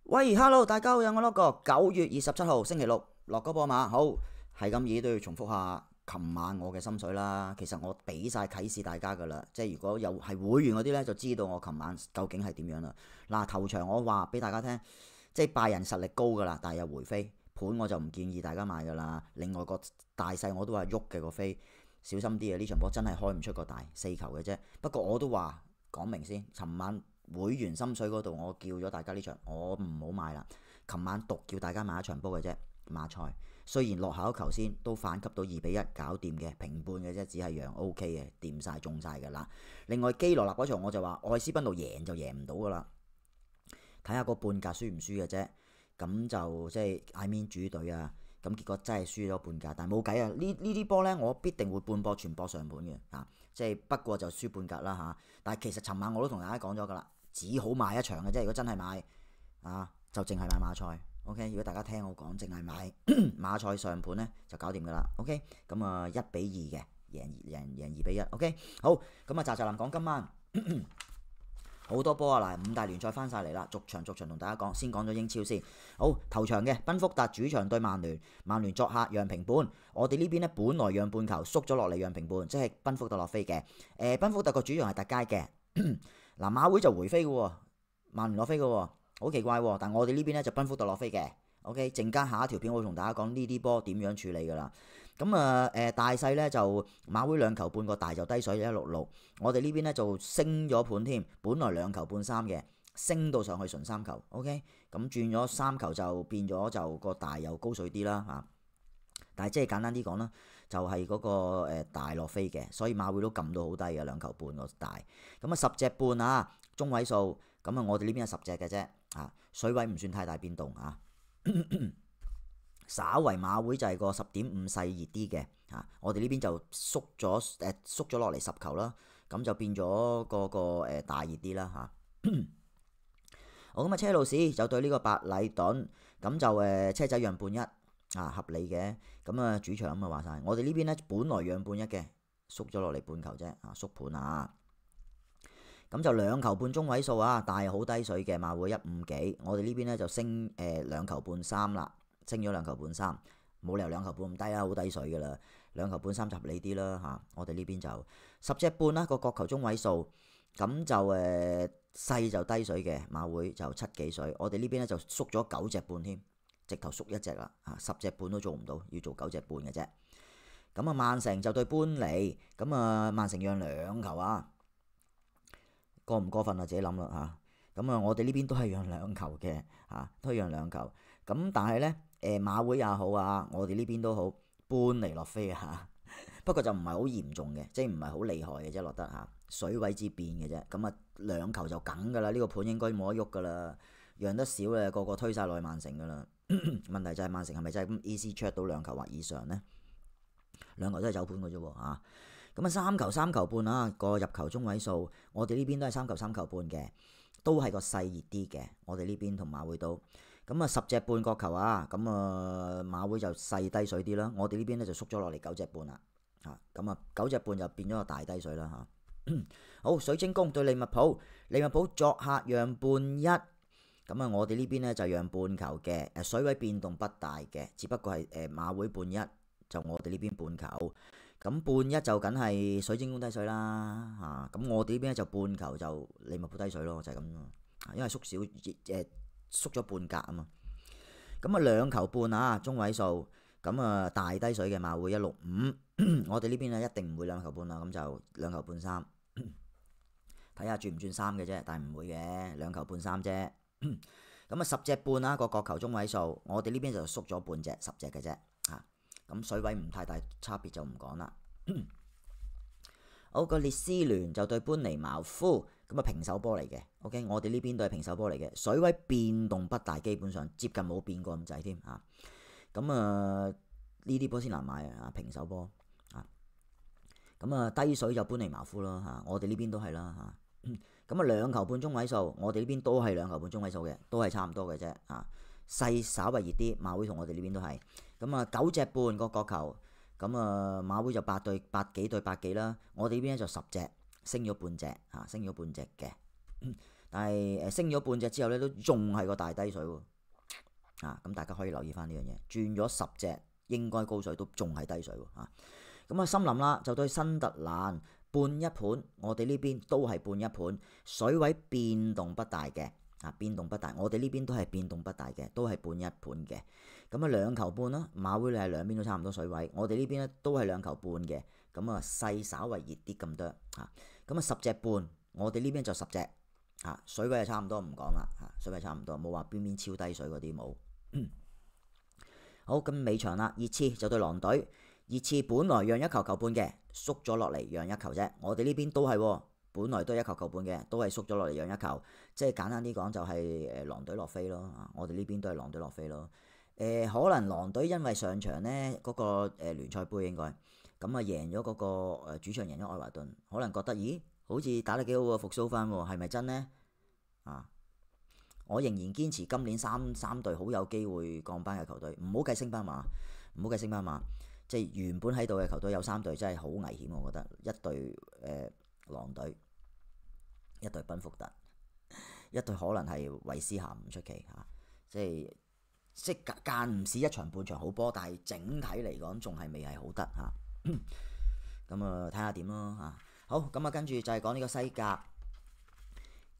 喂，hello，大家好，有我嗰個9月27號星期六落嗰波馬，好係咁意都要重複下琴晚我嘅心水啦。其實我俾晒啟示大家噶啦，即係如果有係會員嗰啲呢，就知道我琴晚究竟係點樣啦。嗱，頭場我話俾大家聽，即係拜仁實力高噶啦，但係有回飛盤我就唔建議大家買噶啦。另外個大細我都話喐嘅個飛，小心啲啊！呢場波真係開唔出個大4球嘅啫。不過我都話講明先，尋晚會員心水嗰度，我叫咗大家呢場，我唔好買啦。琴晚獨叫大家買一場波嘅啫，馬賽雖然落後一球先，都反擊到2-1搞掂嘅，平半嘅啫，只係讓 O K 嘅，掂晒中晒㗎啦。另外基羅納嗰場我就話愛斯賓度贏就贏唔到㗎啦，睇下個半格輸唔輸嘅啫。咁就即係 I mean 主隊啊，咁結果真係輸咗半格，但係冇計啊！呢啲波呢，我必定會半波全波上盤嘅啊，即係不過就輸半格啦嚇。但係其實尋晚我都同大家講咗㗎啦，只好買一場嘅啫。如果真係買啊，就淨係買馬賽。OK， 如果大家聽我講，淨係買馬賽上盤呢，就搞掂㗎啦。OK，咁啊1-2嘅贏2-1。OK， 好，咁啊林講今晚。好多波啊！嗱，5大聯賽翻晒嚟啦，逐場同大家講。先講咗英超先。好，頭場嘅賓福特主場對曼聯，曼聯作客讓平半。我哋呢邊呢，本來讓半球，縮咗落嚟讓平半，即係賓福特落飛嘅。賓福特個主場係特佳嘅。嗱，馬會就回飛嘅喎，曼聯落飛嘅喎，好奇怪喎。但我哋呢邊呢，就賓福特落飛嘅。OK，陣間下一條片我會同大家講呢啲波點樣處理㗎啦。咁大細呢就馬會2球半個大就低水166，我哋呢邊呢就升咗盤添，本來2球半3嘅，升到上去純3球。OK， 咁轉咗3球就變咗就個大又高水啲啦嚇。但係即係簡單啲講啦，就係嗰個大落飛嘅，所以馬會都撳到好低嘅2球半個大。咁啊10隻半啊，中位數，咁啊我哋呢邊係10隻嘅啫啊，水位唔算太大變動啊。稍為馬會就係個10.5細熱啲嘅嚇，我哋呢邊就縮咗落嚟10球啦，咁就變咗個大熱啲啦嚇。好，咁啊，車路士就對呢個白禮頓，咁就車仔讓半一啊，合理嘅。咁啊主場咁啊話晒，我哋呢邊呢，本來讓半一嘅，縮咗落嚟半球啫啊，縮盤啊。咁就2球半中位數啊，但係好低水嘅馬會1.5幾，我哋呢邊呢，就升2球半3啦。升咗2球半3，冇理由2球半咁低啦，好低水噶啦。2球半3就合理啲啦嚇。我哋呢邊就10隻半啦，個角球中位數，咁就細就低水嘅，馬會就7幾水。我哋呢邊咧就縮咗9隻半添，直頭縮1隻啦嚇，10隻半都做唔到，要做9隻半嘅啫。咁啊，曼城就對般尼，咁啊曼城讓2球啊，過唔過分啊？自己諗啦嚇。咁啊，我哋呢邊都係讓2球嘅嚇，都係讓2球。咁但係呢，馬會也好啊，我哋呢邊都好，般尼落飛啊，不過就唔係好嚴重嘅，即係唔係好厲害嘅啫，落得嚇水位之變嘅啫。咁啊2球就梗㗎啦，呢個盤應該冇得喐㗎啦，讓得少咧，個個推晒落去曼城㗎啦。問題就係曼城係咪真係咁 easy check 到2球或以上呢？2球都係走盤㗎啫喎嚇。咁啊3球半啊，個入球中位數，我哋呢邊都係3球半嘅，都係個細熱啲嘅。我哋呢邊同馬會都。咁啊10隻半角球啊，咁啊馬會就細低水啲啦，我哋呢邊咧就縮咗落嚟9隻半啦，嚇咁啊9隻半就變咗個大低水啦嚇。好，水晶宮對利物浦，利物浦作客讓半一，咁啊我哋呢邊咧就讓半球嘅，水位變動不大嘅，只不過係馬會半一，就我哋呢邊半球，咁半一就梗係水晶宮低水啦嚇，咁我哋呢邊咧就半球就利物浦低水咯，就係咁咯，因為縮少縮咗半格啊嘛，咁啊2球半啊中位數，咁啊大低水嘅馬會165，我哋呢邊咧一定唔會2球半啦，咁就2球半3，睇下轉唔轉3嘅啫，但係唔會嘅2球半3啫。咁啊10隻半啊個角球中位數，我哋呢邊就縮咗半隻10隻嘅啫嚇，咁水位唔太大差別就唔講啦。好，個列斯聯就對般尼茅夫，咁啊平手波嚟嘅。OK， 我哋呢邊都係平手波嚟嘅，水位變動不大，基本上接近冇變過咁滯添嚇。咁啊呢啲波先難買啊，平手波啊。咁啊低水就般尼茅夫啦嚇，我哋呢邊都係啦嚇。咁啊2球半中位數，我哋呢邊都係2球半中位數嘅，都係差唔多嘅啫嚇。細稍為熱啲，馬會同我哋呢邊都係。咁啊9隻半個角球。咁啊馬會就8幾對8幾啦，我哋呢邊就10隻升咗半隻嚇，升咗半隻嘅。但係升咗半隻之後咧，都仲係個大低水喎。咁大家可以留意翻呢樣嘢，轉咗10隻應該高水都仲係低水喎。咁森林啦，就對新特蘭半一盤，我哋呢邊都係半一盤，水位變動不大嘅。變動不大，我哋呢邊都係變動不大嘅，都係半一盤嘅。咁2球半啦，馬會你係兩邊都差唔多水位，我哋呢邊咧都係2球半嘅。咁細稍為熱啲咁多。咁10隻半，我哋呢邊就10隻。水位係差唔多，唔講啦。水位差唔多，冇話邊邊超低水嗰啲冇。好，咁尾場啦，熱刺就對狼隊。熱刺本來讓1球球半嘅，縮咗落嚟讓1球啫。我哋呢邊都係。本來都係1球球半嘅，都係縮咗落嚟讓1球，即係簡單啲講就係狼隊落飛咯。我哋呢邊都係狼隊落飛咯。可能狼隊因為上場呢嗰個聯賽杯應該咁贏咗嗰個主場贏咗愛華頓，可能覺得咦好似打得幾好喎，復甦翻喎，係咪真呢？我仍然堅持今年三隊好有機會降班嘅球隊，唔好計升班馬，即係原本喺度嘅球隊有3隊真係好危險，我覺得一隊狼隊，一隊賓福特，一隊可能係韋斯咸唔出奇。即係間唔時一場半場好波，但係整體嚟講仲係未係好得。咁睇下點咯。好，咁跟住就係講呢個西甲，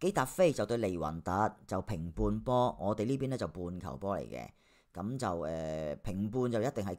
基達菲就對利雲特就平半波，我哋呢邊咧就半球波嚟嘅。咁就平半就一定係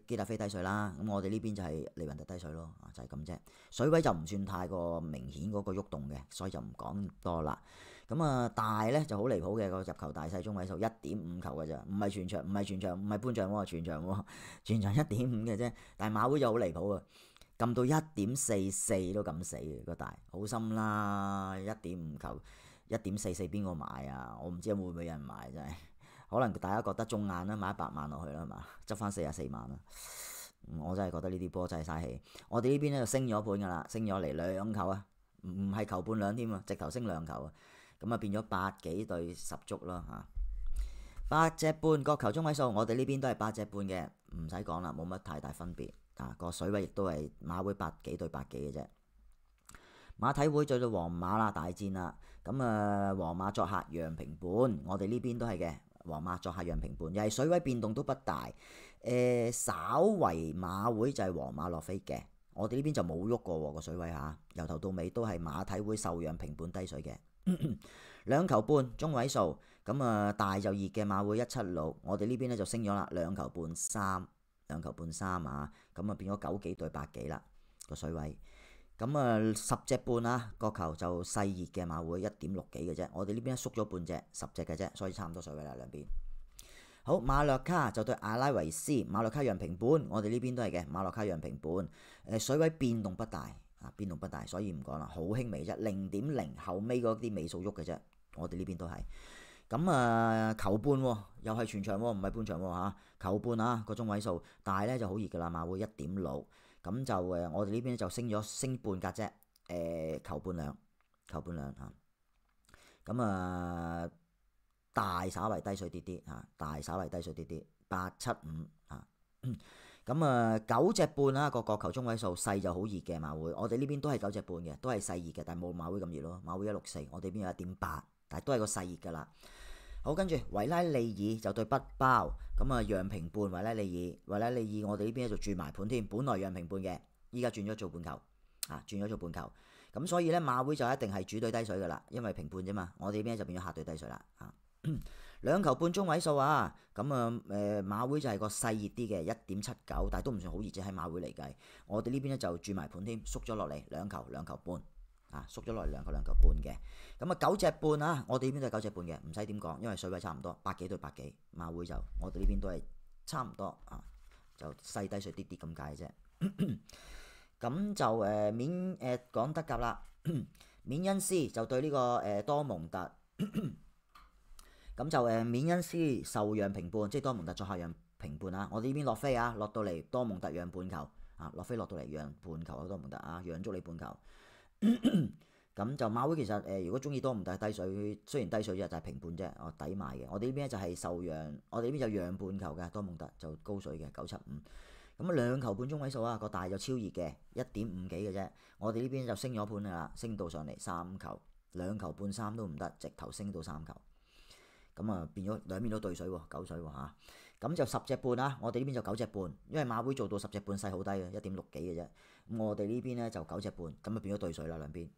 基達菲低水啦。咁我哋呢邊就係利雲特低水咯。就係咁啫。水位就唔算太過明顯嗰個喐動嘅，所以就唔講多啦。咁大咧就好離譜嘅，個入球大細中位數1.5球嘅咋，唔係全場，唔係半場喎，全場1.5嘅啫。但係馬會就好離譜啊，撳到1.44都咁死嘅個大，好深啦。1.5球1.44邊個買啊？我唔知會唔會有人買真係。可能大家覺得中眼啦，買100萬落去啦，係嘛？執翻44萬啦。我真係覺得呢啲波真係嘥氣。我哋呢邊咧就升咗盤㗎啦，升咗嚟2球啊，唔係球半兩添啊，直頭升2球啊。咁變咗8幾對10足咯。8隻半個球中位數，我哋呢邊都係8隻半嘅，唔使講啦，冇乜太大分別。個水位亦都係馬會8幾對8幾嘅啫。馬體會對到皇馬啦，大戰啦。咁皇馬作客讓平半，我哋呢邊都係嘅。皇馬作客讓平半，又係水位變動都不大。稍為馬會就係皇馬落飛嘅，我哋呢邊就冇喐過喎個水位由頭到尾都係馬體會受讓平半低水嘅。2球半中位數，咁大就熱嘅馬會176，我哋呢邊咧就升咗啦，2球半3，2球半3咁變咗9幾對8幾啦個水位。咁10隻半個球就細熱嘅馬會1.6幾嘅啫，我哋呢邊縮咗半隻10隻嘅啫，所以差唔多水位啦兩邊。好，馬略卡就對阿拉維斯，馬略卡讓平半，我哋呢邊都係嘅，馬略卡讓平半。水位變動不大變動不大，所以唔講啦，好輕微啫，0.0後尾嗰啲尾數喐嘅啫，我哋呢邊都係。咁球半又係全場唔係半場球半個中位數，大咧就好熱噶啦，馬會1.6。咁就我哋呢邊就升半格啫，球半兩咁大稍為低水啲啲8.75咁9隻半個角球中位數，細就好熱嘅馬會，我哋呢邊都係9隻半嘅，都係細熱嘅，但係冇馬會咁熱咯，馬會164，我哋邊有1.8，但係都係個細熱噶啦。好，跟住維拉利爾就對北包，咁讓平半維拉利爾，我哋呢邊就轉埋盤添，本來讓平半嘅，依家轉咗做半球，咁所以咧馬會就一定係主隊低水噶啦，因為平半啫嘛，我哋呢邊就變咗客隊低水啦。2球半中位數咁馬會就係個細熱啲嘅1.79，但係都唔算好熱啫，喺馬會嚟計，我哋呢邊咧就轉埋盤添，縮咗落嚟2球半。縮咗落嚟2球半嘅，咁9隻半我哋呢邊都係9隻半嘅，唔使點講，因為水位差唔多8幾對8幾，馬會就我哋呢邊都係差唔多就細低水啲啲咁解啫。咁就講德甲啦，緬恩斯就對呢個多蒙特，咁就緬恩斯受讓平半，即係多蒙特作客讓平半我哋呢邊落飛落到嚟多蒙特讓半球落飛落到嚟讓半球多蒙特讓足你半球。咁就馬會其實如果中意多蒙特低水，雖然低水啫，就係平半啫，我抵買嘅。我哋呢邊就係受讓，我哋呢邊就讓半球嘅，多蒙特就高水嘅9.75。咁2球半中位數個大就超熱嘅1.5幾嘅啫。我哋呢邊就升咗盤啦，升到上嚟3球2球半3都唔得，直頭升到3球。咁啊變咗兩邊都對水喎，9水喎嚇。咁就10隻半啊，我哋呢邊就9隻半，因為馬會做到10隻半勢好低嘅，1.6幾嘅啫。咁我哋呢邊咧就9隻半，咁啊變咗對水啦兩邊。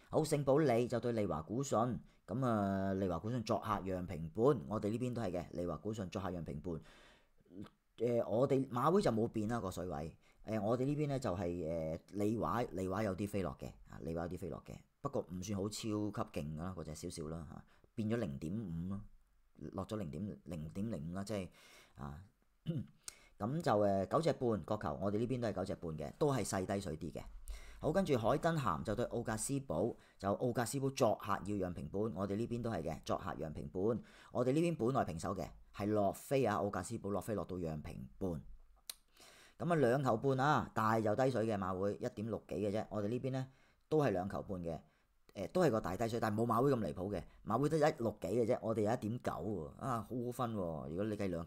好，聖保利就對利華古信，咁啊利華古信作客讓平半，我哋呢邊都係嘅，利華古信作客讓平半。我哋馬會就冇變啦個水位，我哋呢邊咧就係利華有啲飛落嘅，利華有啲飛落嘅，不過唔算好超級勁啦，嗰隻少少啦嚇，變咗0.5咯，落咗0.05啦，即係啊，咁就9隻半個球，我哋呢邊都係9隻半嘅，都係細低水啲嘅。好，跟住海登咸就對奧格斯堡，就奧格斯堡作客要讓平半，我哋呢邊都係嘅，作客讓平半。我哋呢邊本來平手嘅，係落飛啊，奧格斯堡落飛落到讓平半。咁啊2球半啊，大就低水嘅馬會1.6幾嘅啫，我哋呢邊咧都係2球半嘅，都係個大低水，但係冇馬會咁離譜嘅，馬會得1.6幾嘅啫，我哋有1.9喎，好好分喎。如果你計2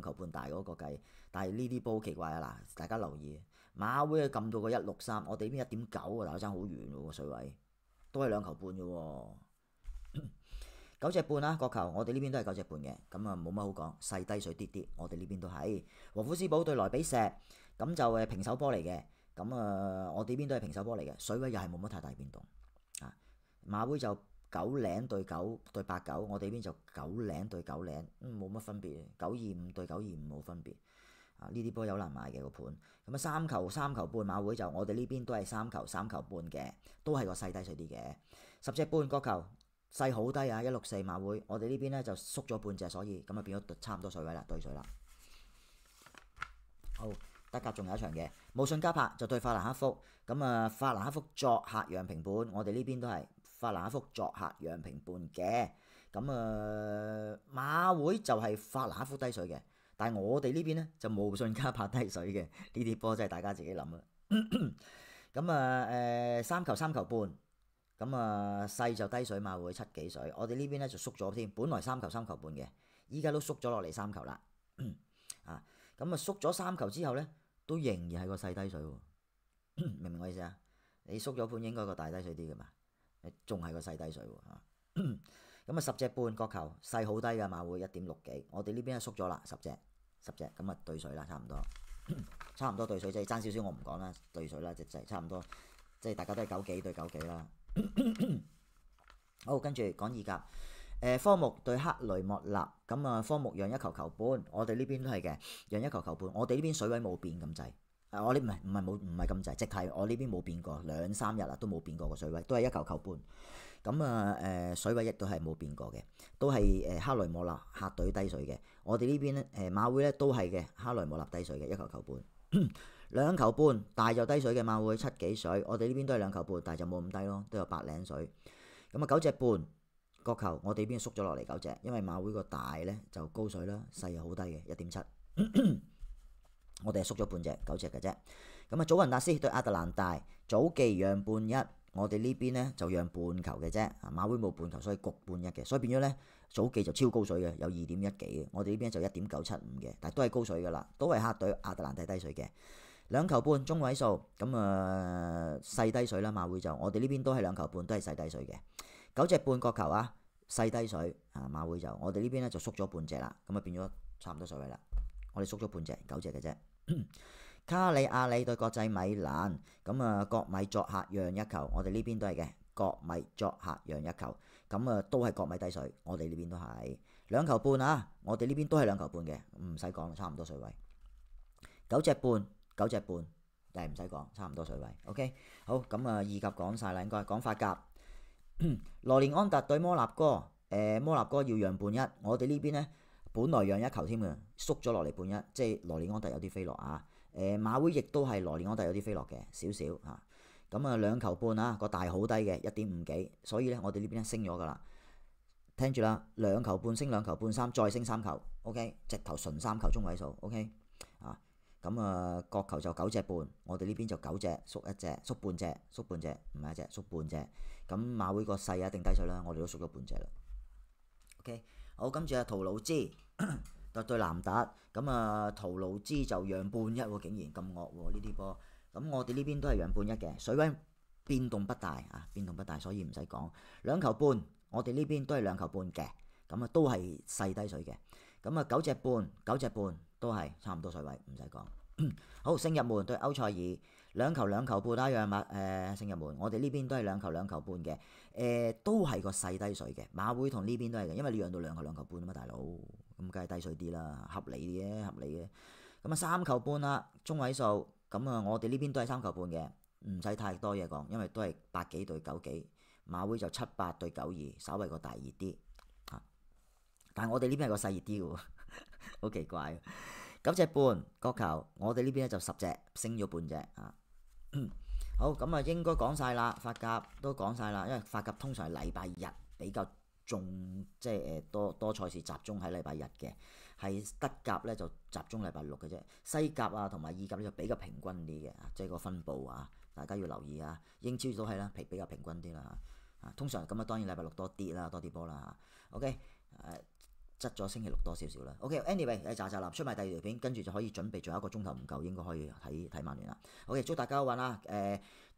球半大嗰個計，但係呢啲波好奇怪啊嗱，大家留意。馬會撳到個163，我哋呢邊1.9啊，大家爭好遠喎個水位，都係2球半嘅喎。9隻半啦個球，我哋呢邊都係9隻半嘅，咁啊冇乜好講，細低水啲啲，我哋呢邊都係。和夫斯堡對萊比錫，咁就平手波嚟嘅，咁啊我哋呢邊都係平手波嚟嘅，水位又係冇乜太大變動啊。馬會就9-0對8九，我哋呢邊就9-0對9-0，冇乜分別，925對925冇分別。呢啲波有難買嘅個盤，咁啊3球半馬會就我哋呢邊都係3球半嘅，都係個細低水啲嘅。10隻半個球細好低啊，164馬會，我哋呢邊咧就縮咗半隻，所以咁啊變咗差唔多水位啦，對水啦。好，德甲仲有一場嘅，慕遜加柏就對法蘭克福，咁啊法蘭克福作客讓平半，我哋呢邊都係法蘭克福作客讓平半嘅，咁啊馬會就係法蘭克福低水嘅。但係我哋呢邊咧就慕遜加柏低水嘅，呢啲波真係大家自己諗啦。咁啊3球半，咁啊細就低水馬會7幾水，我哋呢邊咧就縮咗添，本來3球半嘅，依家都縮咗落嚟3球啦。啊，咁啊縮咗3球之後咧，都仍然係個細低水喎，明唔明我意思啊？你縮咗盤應該個大低水啲㗎嘛，仲係個細低水喎。咁啊10隻半個球細好低㗎馬會1.6幾，我哋呢邊係縮咗啦10隻，咁啊對水啦，差唔多對水，即係爭少少我唔講啦，對水啦，即係差唔多，即係大家都係9幾對9幾啦。好，跟住講意甲，科目對克雷莫納，咁啊科目讓1球半，我哋呢邊都係嘅，讓1球半，我哋呢邊水位冇變咁滯。我呢唔係咁滯，即係我呢邊冇變過2-3日啦，都冇變過個水位，都係1球半。咁啊水位亦都係冇變過嘅，都係克雷莫納客隊低水嘅。我哋呢邊咧馬會咧都係嘅，克雷莫納低水嘅1球半。2球半大就低水嘅馬會7幾水，我哋呢邊都係2球半，但係就冇咁低咯，都有8-0水。咁啊9隻半個球，我哋呢邊縮咗落嚟9隻，因為馬會個大咧就高水啦，細又好低嘅1.7。我哋係縮咗半隻9隻嘅啫。咁啊祖雲達斯對亞特蘭大，祖記讓半1，我哋呢邊咧就讓半球嘅啫。馬會冇半球，所以焗半1嘅，所以變咗咧祖記就超高水嘅，有2.1幾嘅。我哋呢邊就1.975嘅，但係都係高水噶啦，都係客隊亞特蘭大低水嘅。2球半中位數，咁細低水啦。馬會就我哋呢邊都係2球半，都係細低水嘅。9隻半個球啊，細低水啊。馬會就我哋呢邊咧就縮咗半隻啦，咁啊變咗差唔多水位啦。我哋縮咗半隻9隻嘅啫。卡里亞里對國際米蘭，咁啊國米作客讓1球，我哋呢邊都係嘅，國米作客讓1球，咁啊都係國米低水，我哋呢邊都係2球半啊，我哋呢邊都係2球半嘅，唔使講，差唔多水位。9隻半，但係唔使講，差唔多水位。OK， 好，咁啊意甲講晒啦，應該講法甲。羅連安特對摩納哥，摩納哥要讓半1，我哋呢邊咧。本來讓1球添嘅，縮咗落嚟半1，即係羅連安特有啲飛落啊。馬會亦都係羅連安特有啲飛落嘅，少少嚇。咁啊2球半啊，個大好低嘅1.5幾，所以咧我哋呢邊咧升咗噶啦。聽住啦，2球半升2球半3，再升3球 ，OK， 直頭純3球中位數 ，OK 啊。咁啊角球就9隻半，我哋呢邊就9隻縮1隻，縮半隻，唔係1隻縮半隻。咁馬會個細一定低水啦，我哋都縮咗半隻啦。OK。好，跟住啊，圖魯茲對南達，咁啊圖魯茲就讓半1喎，竟然咁惡喎呢啲波。咁我哋呢邊都係讓半1嘅，水位變動不大啊，變動不大，所以唔使講。兩球半，我哋呢邊都係兩球半嘅，咁啊都係細低水嘅。咁啊九隻半都係差唔多水位，唔使講。好，聖日門對歐塞爾，兩球半一樣嘛。聖日門，我哋呢邊都係兩球半嘅，都係個細低水嘅。馬會同呢邊都係嘅，因為你讓到兩球半啊嘛，大佬，咁梗係低水啲啦，合理嘅。咁啊三球半啦，中位數，咁啊我哋呢邊都係三球半嘅，唔使太多嘢講，因為都係8幾對9幾，馬會就7-8對9-2，稍微個大熱啲嚇。但係我哋呢邊係個細熱啲嘅喎，好奇怪。9隻半角球，我哋呢邊咧就10隻，升咗半隻啊。好，咁啊應該講晒啦，法甲都講晒啦，因為法甲通常係禮拜日比較重，即係多賽事集中喺禮拜日嘅，係德甲咧就集中禮拜6嘅啫，西甲啊同埋意甲咧就比較平均啲嘅，即係個分佈啊，大家要留意啊。英超都係啦，比較平均啲啦嚇。通常咁啊，當然禮拜6多啲啦，多啲波啦嚇。OK，執咗星期6多少少啦。OK，anyway，喳喳立出埋第二條片，跟住就可以準備，仲有1個鐘頭唔夠，應該可以睇曼聯啦。OK，祝大家好運啦。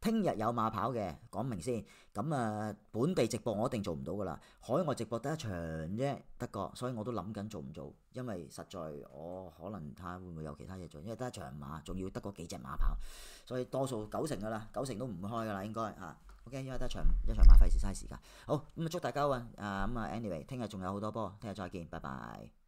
聽日有馬跑嘅，講明先。咁啊，本地直播我一定做唔到噶啦，海外直播得一場啫，德國，所以我都諗緊做唔做，因為實在我可能睇下會唔會有其他嘢做，因為得一場馬，仲要得嗰幾隻馬跑，所以多數90%噶啦，90%都唔會開噶啦，應該嚇。OK，因為得一場馬費事嘥時間。好，咁啊祝大家好運。咁啊 anyway，聽日仲有好多波，聽日再見，拜拜。